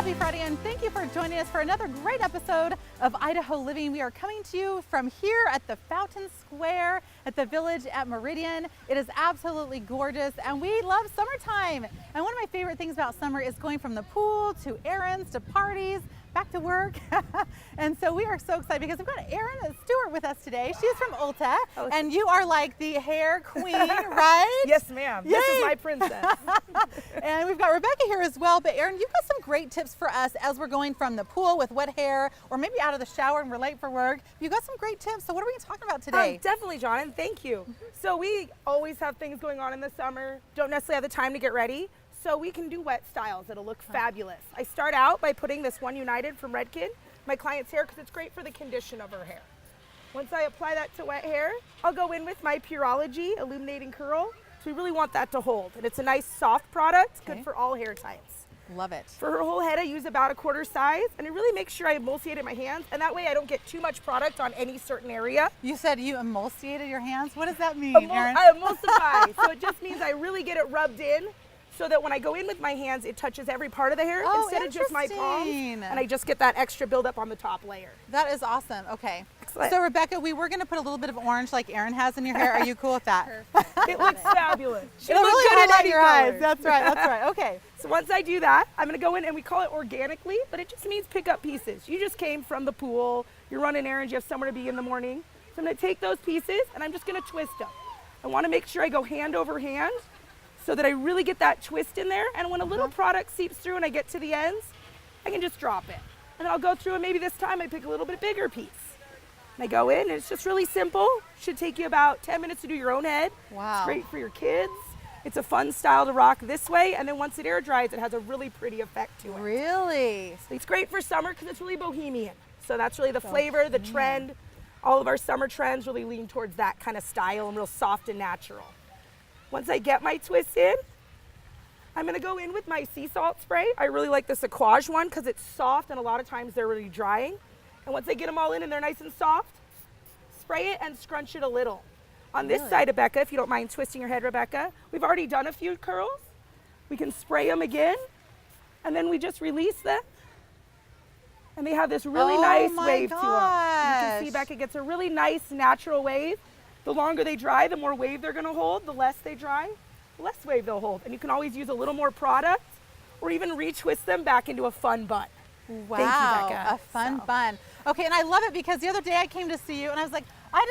Happy Friday, and thank you for joining us for another great episode of Idaho Living. We are coming to you from here at the Fountain Square at the Village at Meridian. It is absolutely gorgeous, and we love summertime. And one of my favorite things about summer is going from the pool to errands to parties, back to work. And so we are so excited because we've got Erin Stewart with us today. She's from Ulta, and you are like the hair queen, right? Yes, ma'am. This is my princess. And we've got Rebecca here as well. But Erin, you've got some great tips for us as we're going from the pool with wet hair, or maybe out of the shower and we're late for work. You've got some great tips. So what are we talking about today? Definitely, John, and thank you. So we always have things going on in the summer. Don't necessarily have the time to get ready. So we can do wet styles that'll look fabulous. I start out by putting this One United from Redken, my client's hair, because it's great for the condition of her hair. Once I apply that to wet hair, I'll go in with my Pureology Illuminating Curl. So we really want that to hold. And it's a nice soft product, good for all hair types. Love it. For her whole head, I use about a quarter size, and it really makes sure I emulsify it in my hands, and that way I don't get too much product on any certain area. You said you emulsified your hands? What does that mean, Erin? I emulsify. So it just means I really get it rubbed in, so that when I go in with my hands, it touches every part of the hair instead of just my palms, and I just get that extra buildup on the top layer. That is awesome. Okay. Excellent. So Rebecca, we were going to put a little bit of orange like Erin has in your hair. Are you cool with that? It looks fabulous. It'll really highlight your eyes. That's right. That's right. Okay. So once I do that, I'm going to go in, and we call it organically, but it just means pick up pieces. You just came from the pool, you're running errands, you have somewhere to be in the morning. So I'm going to take those pieces and I'm just going to twist them. I want to make sure I go hand over hand, so that I really get that twist in there. And when a little product seeps through and I get to the ends, I can just drop it. And then I'll go through, and maybe this time I pick a little bit bigger piece. And I go in, and it's just really simple. Should take you about 10 minutes to do your own head. Wow. It's great for your kids. It's a fun style to rock this way. And then once it air dries, it has a really pretty effect to it. Really? It's great for summer because it's really bohemian. So that's really the flavor, the trend. All of our summer trends really lean towards that kind of style and real soft and natural. Once I get my twist in, I'm going to go in with my sea salt spray. I really like the Aquage one because it's soft, and a lot of times they're really drying. And once I get them all in and they're nice and soft, spray it and scrunch it a little. On this side, Rebecca, if you don't mind twisting your head, Rebecca, we've already done a few curls. We can spray them again, and then we just release them. And they have this really nice wave to them. You can see, Becca, it gets a really nice natural wave. The longer they dry, the more wave they're going to hold. The less they dry, the less wave they'll hold. And you can always use a little more product, or even retwist them back into a fun bun. Wow, thank you, Becca. A fun bun. Okay, and I love it because the other day I came to see you and I was like, I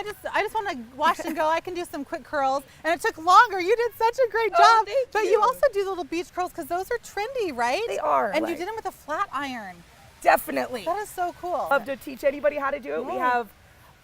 just want to wash and go. I can do some quick curls, and it took longer. You did such a great job. Thank you also do the little beach curls because those are trendy, right? They are. And you did them with a flat iron. Definitely. That is so cool. Love to teach anybody how to do it. We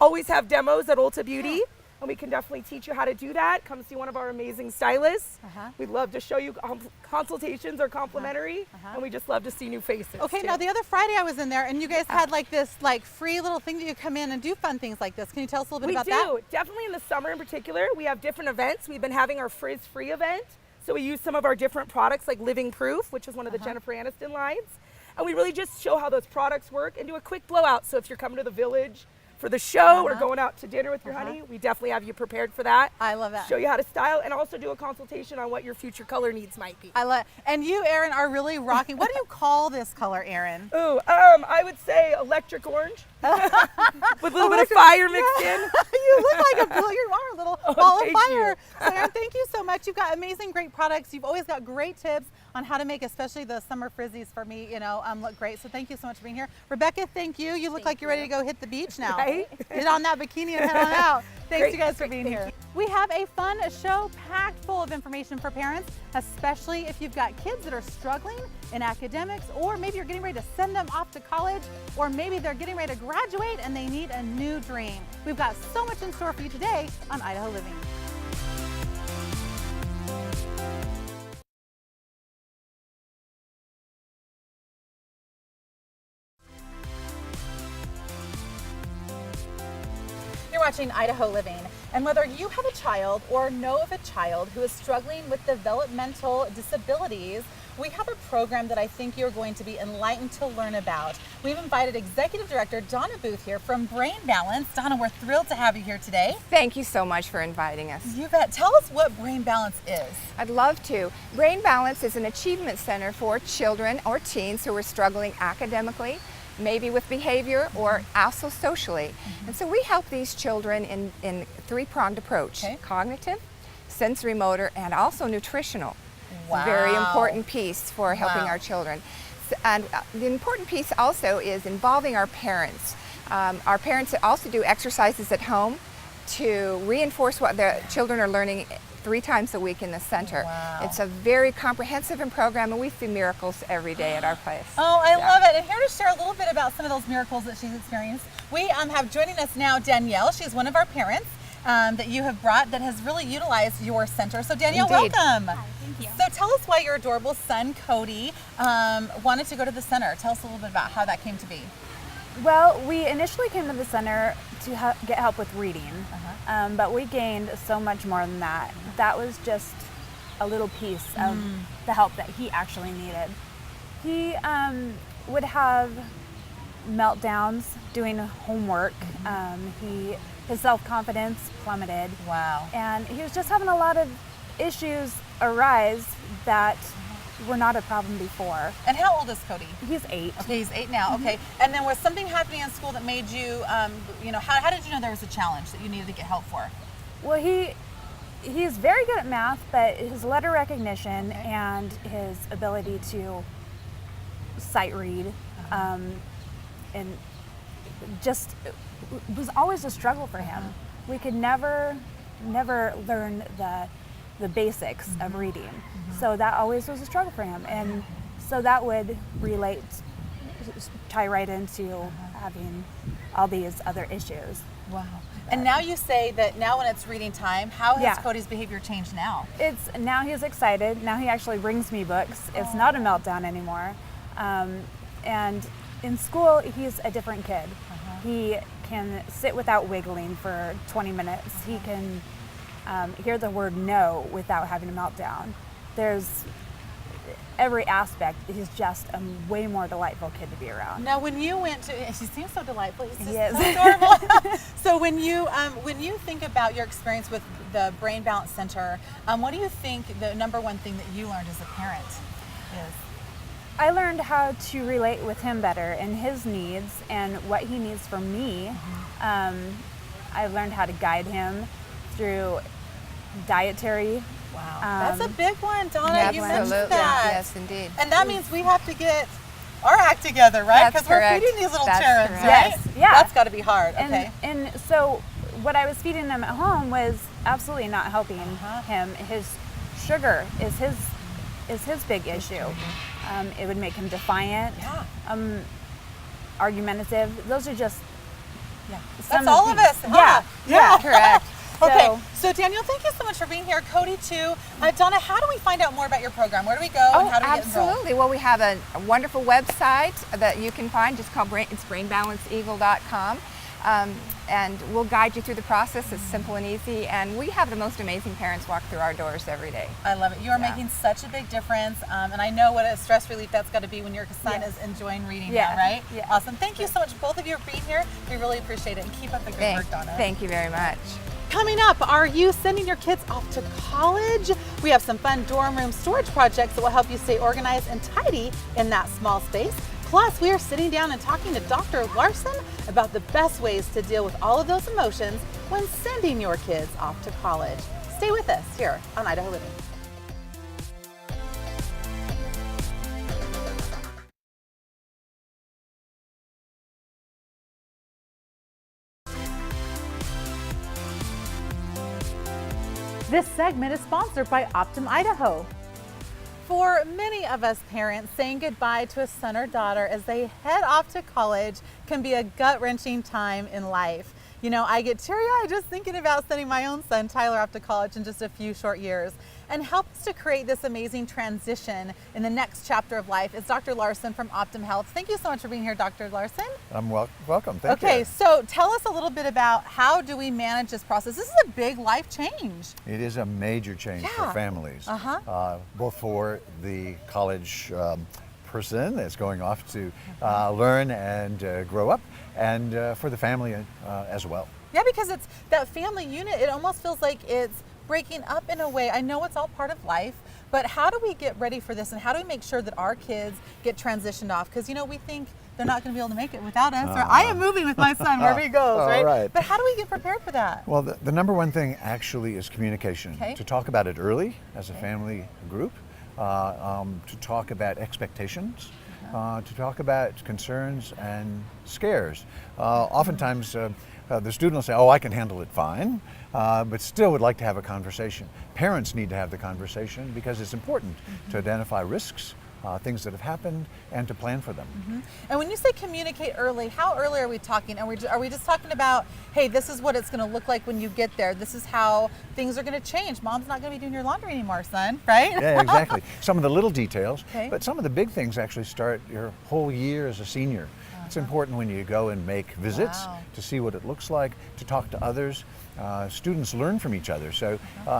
always have demos at Ulta Beauty, and we can definitely teach you how to do that. Come see one of our amazing stylists. We'd love to show you. Consultations are complimentary, and we just love to see new faces. Okay, now the other Friday I was in there, and you guys had like this free little thing that you come in and do fun things like this. Can you tell us a little bit about that? We do. Definitely in the summer in particular, we have different events. We've been having our Frizz Free event, so we use some of our different products like Living Proof, which is one of the Jennifer Aniston lines, and we really just show how those products work and do a quick blowout. So if you're coming to the Village for the show or going out to dinner with your honey, we definitely have you prepared for that. I love that. Show you how to style and also do a consultation on what your future color needs might be. I love, and you, Erin, are really rocking. What do you call this color, Erin? Ooh, I would say electric orange with a little bit of fire mixed in. You look like you are a little ball of fire. So Erin, thank you so much. You've got amazing, great products. You've always got great tips on how to make, especially the summer frizzies for me, look great. So thank you so much for being here. Rebecca, thank you. You look like you're ready to go hit the beach now. Right? Get on that bikini and head on out. Thanks, Great. you guys, for being here. We have a fun show packed full of information for parents, especially if you've got kids that are struggling in academics, or maybe you're getting ready to send them off to college, or maybe they're getting ready to graduate and they need a new dream. We've got so much in store for you today on Idaho Living. You're watching Idaho Living, and whether you have a child or know of a child who is struggling with developmental disabilities, we have a program that I think you're going to be enlightened to learn about. We've invited Executive Director Donna Booth here from Brain Balance. Donna, we're thrilled to have you here today. Thank you so much for inviting us. You bet. Tell us what Brain Balance is. I'd love to. Brain Balance is an achievement center for children or teens who are struggling academically, maybe with behavior, or also socially. And so we help these children in three-pronged approach: cognitive, sensory motor, and also nutritional. Wow. It's a very important piece for helping our children. And the important piece also is involving our parents. Our parents also do exercises at home to reinforce what the children are learning 3 times a week in the center. Wow. It's a very comprehensive program, and we see miracles every day at our place. Oh, I love it. And here to share a little bit about some of those miracles that she's experienced, we have joining us now Danielle. She's one of our parents that you have brought that has really utilized your center. So Danielle, Indeed. welcome. Hi, thank you. So tell us why your adorable son, Cody, wanted to go to the center. Tell us a little bit about how that came to be. Well, we initially came to the center to get help with reading, but we gained so much more than that. That was just a little piece of the help that he actually needed. He would have meltdowns doing homework. His self-confidence plummeted. Wow. And he was just having a lot of issues arise that were not a problem before. And how old is Cody? He's 8. Okay, he's 8 now. Okay. And then was something happening in school that made you, how did you know there was a challenge that you needed to get help for? Well, he's very good at math, but his letter recognition and his ability to sight read and just was always a struggle for him. We could never learn the basics of reading. So that always was a struggle for him. And so that would tie right into having all these other issues. Wow. And now you say that now when it's reading time, how has Cody's behavior changed now? Now he's excited. Now he actually brings me books. It's not a meltdown anymore. And in school, he's a different kid. He can sit without wiggling for 20 minutes. He can hear the word no without having a meltdown. There's every aspect. He's just a way more delightful kid to be around. Now, when you went to, she seems so delightful. He's just Yes. so adorable. So when you think about your experience with the Brain Balance Center, what do you think the number one thing that you learned as a parent is? I learned how to relate with him better and his needs and what he needs from me. I learned how to guide him through dietary. Wow, that's a big one, Donna. Yes, You mentioned absolutely. that. Yes, indeed. And that means we have to get our act together, right? That's Because we're correct. feeding these little That's cherubs, correct. right? Yes, yeah. That's got to be hard. Okay. And so what I was feeding him at home was absolutely not helping him. His sugar is his big issue. It would make him defiant, argumentative. Those are just That's all of us. Yeah, yeah. Correct. Okay, so Daniel, thank you so much for being here. Cody, too. Donna, how do we find out more about your program? Where do we go and how do we get enrolled? Absolutely. Well, we have a wonderful website that you can find. Just called it's brainbalanceeagle.com. And we'll guide you through the process. It's simple and easy. And we have the most amazing parents walk through our doors every day. I love it. You are making such a big difference. And I know what a stress relief that's got to be when your son is enjoying reading now, right? Yeah. Awesome. Thank you so much, both of you, for being here. We really appreciate it. And keep up the great work, Donna. Thank you very much. Coming up, are you sending your kids off to college? We have some fun dorm room storage projects that will help you stay organized and tidy in that small space. Plus, we are sitting down and talking to Dr. Larson about the best ways to deal with all of those emotions when sending your kids off to college. Stay with us here on Idaho Living. This segment is sponsored by Optum Idaho. For many of us parents, saying goodbye to a son or daughter as they head off to college can be a gut-wrenching time in life. You know, I get teary-eyed just thinking about sending my own son, Tyler, off to college in just a few short years. And help us to create this amazing transition in the next chapter of life is Dr. Larson from Optum Health. Thank you so much for being here, Dr. Larson. I'm welcome. Thank you. Okay, so tell us a little bit about how do we manage this process? This is a big life change. It is a major change for families, both for the college person that's going off to learn and grow up, and for the family as well. Yeah, because it's that family unit, it almost feels like it's breaking up in a way. I know it's all part of life, but how do we get ready for this, and how do we make sure that our kids get transitioned off? Because, you know, we think they're not going to be able to make it without us, or I am moving with my son wherever he goes, right? Right? But how do we get prepared for that? Well, the number one thing actually is communication. Okay. To talk about it early as a family group, to talk about expectations, to talk about concerns and scares. Oftentimes, the student will say, oh, I can handle it fine, but still would like to have a conversation. Parents need to have the conversation because it's important to identify risks, things that have happened, and to plan for them. And when you say communicate early, how early are we talking? Are we just talking about, hey, this is what it's going to look like when you get there. This is how things are going to change. Mom's not going to be doing your laundry anymore, son, right? Yeah, exactly. Some of the little details, Okay. but some of the big things actually start your whole year as a senior. It's important when you go and make visits to see what it looks like, to talk to others. Students learn from each other, so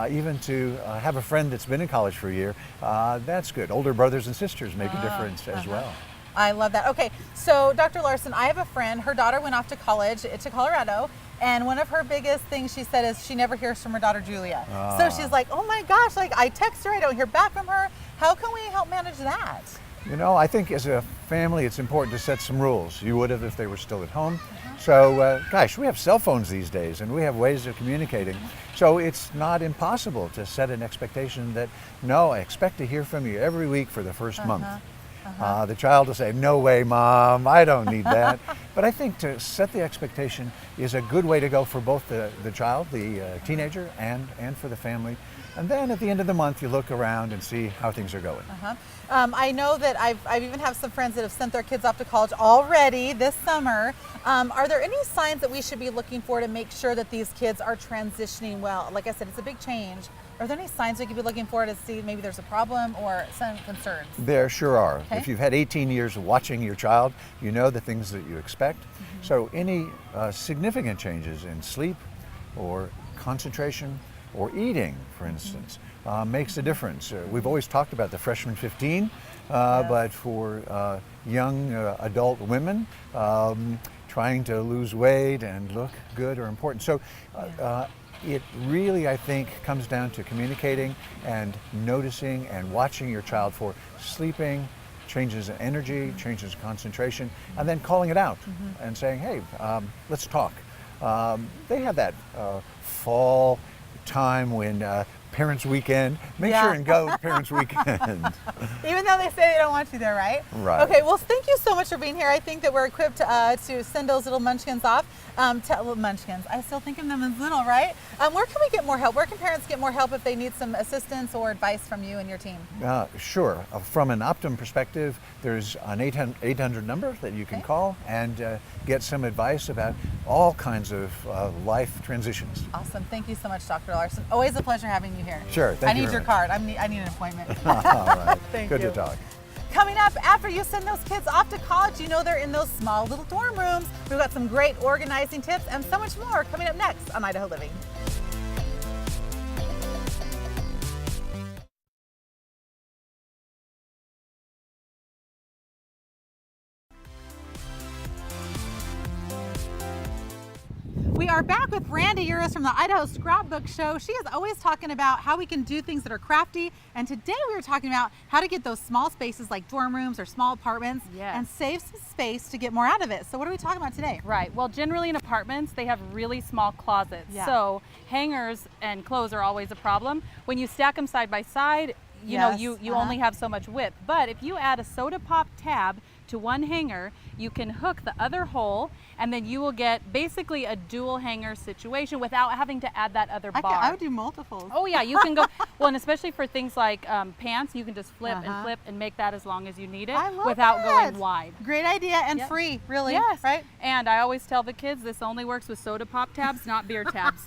even to have a friend that's been in college for a year, that's good. Older brothers and sisters make a difference as well. I love that. Okay, so Dr. Larson, I have a friend, her daughter went off to college to Colorado, and one of her biggest things she said is she never hears from her daughter Julia. So she's like, oh my gosh, like I text her, I don't hear back from her. How can we help manage that? You know, I think as a family it's important to set some rules. You would have if they were still at home. So, gosh, we have cell phones these days and we have ways of communicating. So it's not impossible to set an expectation that, no, I expect to hear from you every week for the first month. The child will say, no way, Mom, I don't need that. But I think to set the expectation is a good way to go for both the child, the teenager, and for the family. And then at the end of the month, you look around and see how things are going. I know that I've even have some friends that have sent their kids off to college already this summer. Are there any signs that we should be looking for to make sure that these kids are transitioning well? Like I said, it's a big change. Are there any signs we could be looking for to see maybe there's a problem or some concerns? There sure are. Okay. If you've had 18 years of watching your child, you know the things that you expect. So any significant changes in sleep or concentration or eating, for instance, makes a difference. We've always talked about the freshman 15, but for young adult women, trying to lose weight and look good are important. So it really, I think, comes down to communicating and noticing and watching your child for sleeping, changes in energy, changes in concentration, and then calling it out and saying, hey, let's talk. They have that fall time when Parents Weekend. Make sure and go to Parents Weekend. Even though they say they don't want you there, right? Right. Okay, well, thank you so much for being here. I think that we're equipped to send those little munchkins off. Little munchkins, I still think of them as little, right? Where can we get more help? Where can parents get more help if they need some assistance or advice from you and your team? Sure. From an Optum perspective, there's an 800 number that you can call and get some advice about all kinds of life transitions. Awesome. Thank you so much, Dr. Larson. Always a pleasure having you here. Sure. Thank you. I need your card. I need an appointment. All right. Thank Good you. to talk. Coming up, after you send those kids off to college, you know they're in those small little dorm rooms. We've got some great organizing tips and so much more coming up next on Idaho Living. We are back with Randy Uris from the Idaho Scrapbook Show. She is always talking about how we can do things that are crafty. And today we were talking about how to get those small spaces like dorm rooms or small apartments and save some space to get more out of it. So what are we talking about today? Right. Well, generally in apartments, they have really small closets. So hangers and clothes are always a problem. When you stack them side by side, you know, Yes, you only have so much width. But if you add a soda pop tab to one hanger, you can hook the other hole, and then you will get basically a dual hanger situation without having to add that other bar. I would do multiples. Oh yeah, you can go, well, and especially for things like pants, you can just flip and Uh-huh. flip and make that as long as you need it I love without that. going wide. Great idea and Yep. free, really. Yes, Right? and I always tell the kids this only works with soda pop tabs, not beer tabs.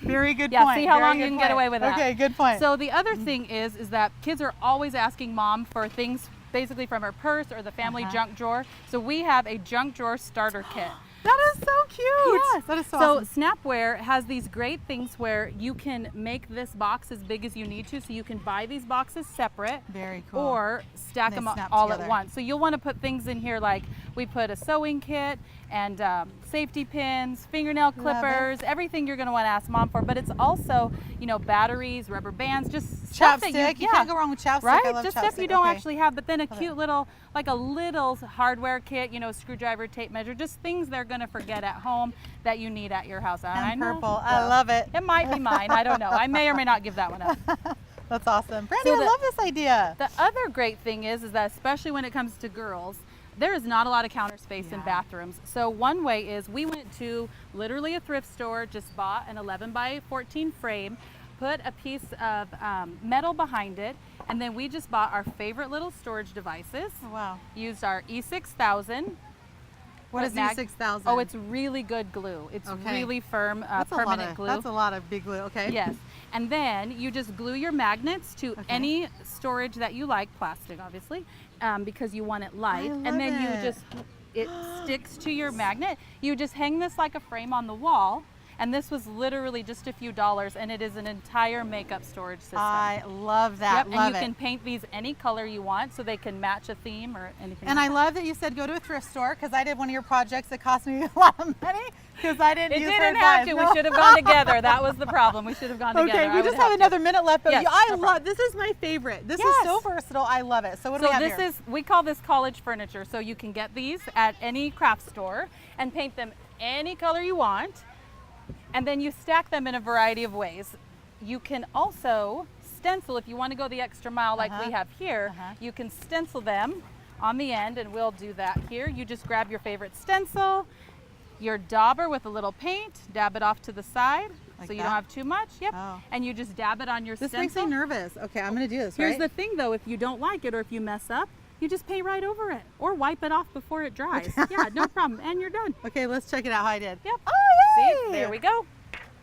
Very good Yeah, point. see how Very long you good can get point. away with that. Okay, good point. So the other thing is that kids are always asking mom for things basically from her purse or the family junk drawer. So we have a junk drawer starter kit. that is so cute. Yes. That is so So awesome. Snapware has these great things where you can make this box as big as you need to. So you can buy these boxes separate. Very cool. Or stack They them snap all together. at once. So you'll want to put things in here like we put a sewing kit and safety pins, fingernail clippers, everything you're going to want to ask mom for. But it's also, you know, batteries, rubber bands, just stuff that Chapstick. You can't go wrong with chapstick. right? I love Just chapstick. stuff you don't Okay. actually have, but then a cute little, like a little hardware kit, you know, screwdriver, tape measure, just things they're gonna forget at home that you need at your house. I And know. purple. I love it. It might be mine. I don't know. I may or may not give that one up. That's awesome. Brandy, So I the- love this idea. The other great thing is that especially when it comes to girls, there is not a lot of counter space in Yeah. bathrooms. So one way is we went to literally a thrift store, just bought an 11 by 14 frame, put a piece of metal behind it, and then we just bought our favorite little storage devices. Oh, wow. Used our E6000. What is put mag- E6000? Oh, it's really good glue. It's Okay. really firm, That's permanent glue. That's a lot of big glue. Okay. Yes. And then you just glue your magnets to Okay. any storage that you like, plastic obviously, because you want it light. love And then it. you just, it sticks to your magnet. You just hang this like a frame on the wall. And this was literally just a few dollars, and it is an entire makeup storage system. I love that. Yep, Love and you it. can paint these any color you want, so they can match a theme or anything. And like I love that you said go to a thrift store because I did one of your projects that cost me a lot of money because I didn't It use her didn't have advice. to. No. We should have gone together. That was the problem. We should have gone together. Okay, I we would just have to. another minute left, but Yes, I no love problem. this is my favorite. This is Yes. so versatile. I love it. So what do So we have this here? is, we call this college furniture. So you can get these at any craft store and paint them any color you want. And then you stack them in a variety of ways. You can also stencil if you want to go the extra mile like we have here. You can stencil them on the end, and we'll do that here. You just grab your favorite stencil, your dauber with a little paint, dab it off to the side Like so you that? don't have too much. Yep. Oh. And you just dab it on your This stencil. makes me nervous. Okay, I'm going to do this, Here's the right? thing though, if you don't like it or if you mess up, you just paint right over it or wipe it off before it dries. Yeah, no problem. And you're done. Okay, let's check it out how I did. Yep. Oh, See, yay! there we go.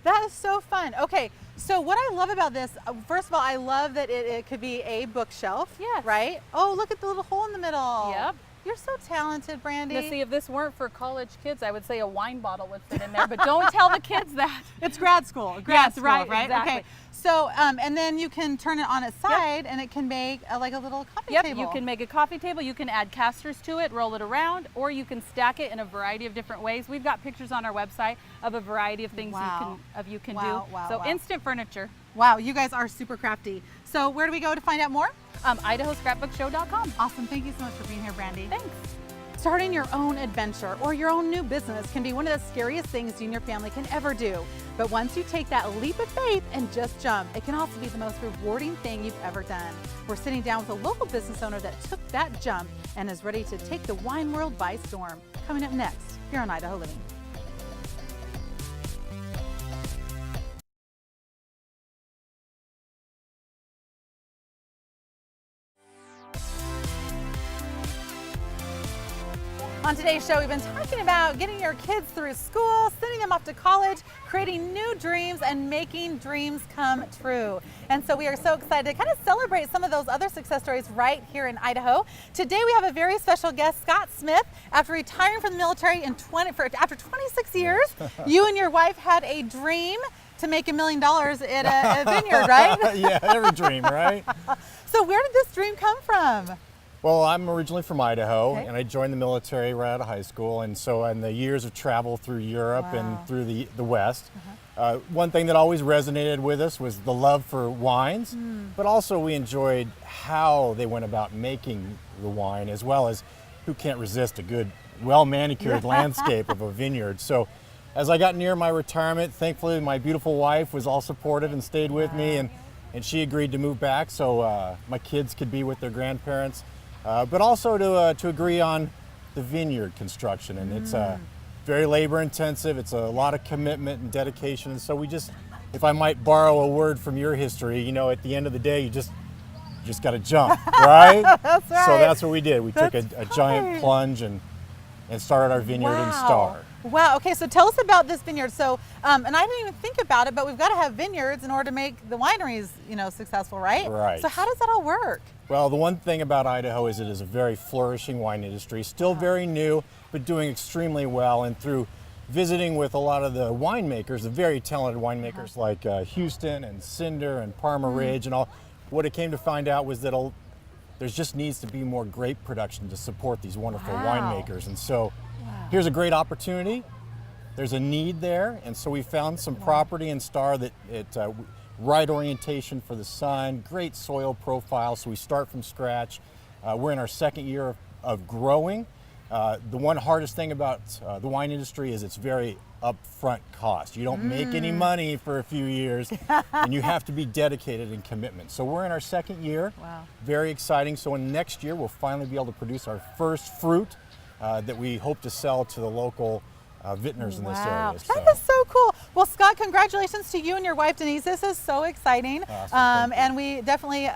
That is so fun. Okay, so what I love about this, first of all, I love that it could be a bookshelf. Yes. Right? Oh, look at the little hole in the middle. Yep. You're so talented, Brandy. Now see, if this weren't for college kids, I would say a wine bottle would fit in there, but don't tell the kids that. It's grad school. Yes, School, right, right? exactly. Okay. So, and then you can turn it on its side, and it can make like a little coffee Yep, table. you can make a coffee table, you can add casters to it, roll it around, or you can stack it in a variety of different ways. We've got pictures on our website of a variety of things Wow. you can Wow, do. wow, So wow. instant furniture. Wow, you guys are super crafty. So, where do we go to find out more? IdahoScrapbookShow.com. Awesome. Thank you so much for being here, Brandy. Thanks. Starting your own adventure or your own new business can be one of the scariest things you and your family can ever do. But once you take that leap of faith and just jump, it can also be the most rewarding thing you've ever done. We're sitting down with a local business owner that took that jump and is ready to take the wine world by storm. Coming up next, here on Idaho Living. On today's show, we've been talking about getting your kids through school, sending them off to college, creating new dreams, and making dreams come true. And so we are so excited to kind of celebrate some of those other success stories right here in Idaho. Today we have a very special guest, Scott Smith. After retiring from the military after 26 years, you and your wife had a dream to make $1 million at a vineyard, right? Yeah, every dream, right? So where did this dream come from? Well, I'm originally from Idaho, Okay. and I joined the military right out of high school. And so, in the years of travel through Europe Wow. and through the West, one thing that always resonated with us was the love for wines, but also we enjoyed how they went about making the wine, as well as who can't resist a good, well-manicured landscape of a vineyard. So, as I got near my retirement, thankfully my beautiful wife was all supportive and stayed with me, and and she agreed to move back so my kids could be with their grandparents, but also to agree on the vineyard construction. And it's very labor intensive. It's a lot of commitment and dedication. And so we just, if I might borrow a word from your history, you know, at the end of the day, you just got to jump, right? That's right. So that's what we did. We took That's a giant plunge and started our vineyard in Star. Wow. Okay, so tell us about this vineyard. So, and I didn't even think about it, but we've got to have vineyards in order to make the wineries, you know, successful, right? Right. So how does that all work? Well, the one thing about Idaho is it is a very flourishing wine industry, still very new, but doing extremely well. And through visiting with a lot of the winemakers, the very talented winemakers like Houston and Cinder and Parma Ridge and all, what it came to find out was that there just needs to be more grape production to support these wonderful winemakers. And so here's a great opportunity. There's a need there. And so we found some property in Star that right orientation for the sun, great soil profile. So we start from scratch. We're in our second year of growing. The one hardest thing about the wine industry is it's very upfront cost. You don't make any money for a few years, and you have to be dedicated in commitment. So we're in our second year. Wow. Very exciting. So in next year, we'll finally be able to produce our first fruit that we hope to sell to the local vintners in this area. So. That is so cool. Well, Scott, congratulations to you and your wife, Denise. This is so exciting. Awesome. And we definitely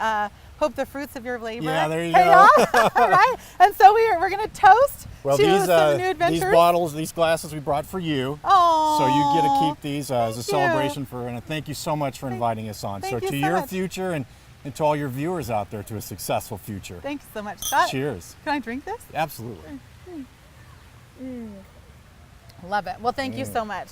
hope the fruits of your labor Yeah, pay off. Right? And so we're going to toast Well, to these, some new adventures. these bottles, these glasses we brought for you. Oh, So you get to keep these as a you. celebration and thank you so much for inviting us on. thank So you to so your much. future and to all your viewers out there, to a successful future. Thank you so much, Scott. Cheers. Can I drink this? Absolutely. Love it. Well, thank you so much.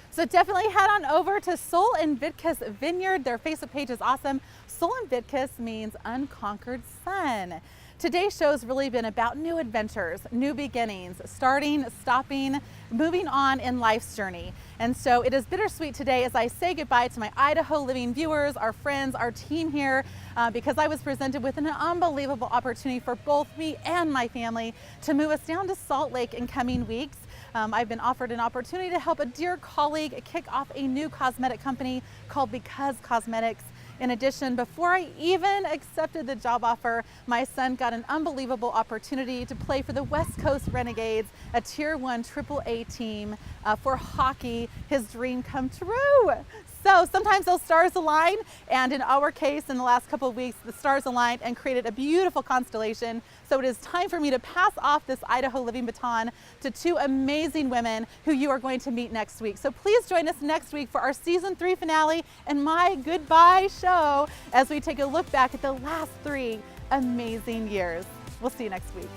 So definitely head on over to Soul and Vitka's Vineyard. Their Facebook page is awesome. Soul and Vitka's means unconquered sun. Today's show has really been about new adventures, new beginnings, starting, stopping, moving on in life's journey. And so it is bittersweet today as I say goodbye to my Idaho Living viewers, our friends, our team here, because I was presented with an unbelievable opportunity for both me and my family to move us down to Salt Lake in coming weeks. I've been offered an opportunity to help a dear colleague kick off a new cosmetic company called Because Cosmetics. In addition, before I even accepted the job offer, my son got an unbelievable opportunity to play for the West Coast Renegades, a Tier 1 AAA team for hockey. His dream come true. So sometimes those stars align, and in our case, in the last couple of weeks, the stars aligned and created a beautiful constellation. So it is time for me to pass off this Idaho Living baton to two amazing women who you are going to meet next week. So please join us next week for our season 3 finale and my goodbye show as we take a look back at the last 3 amazing years. We'll see you next week.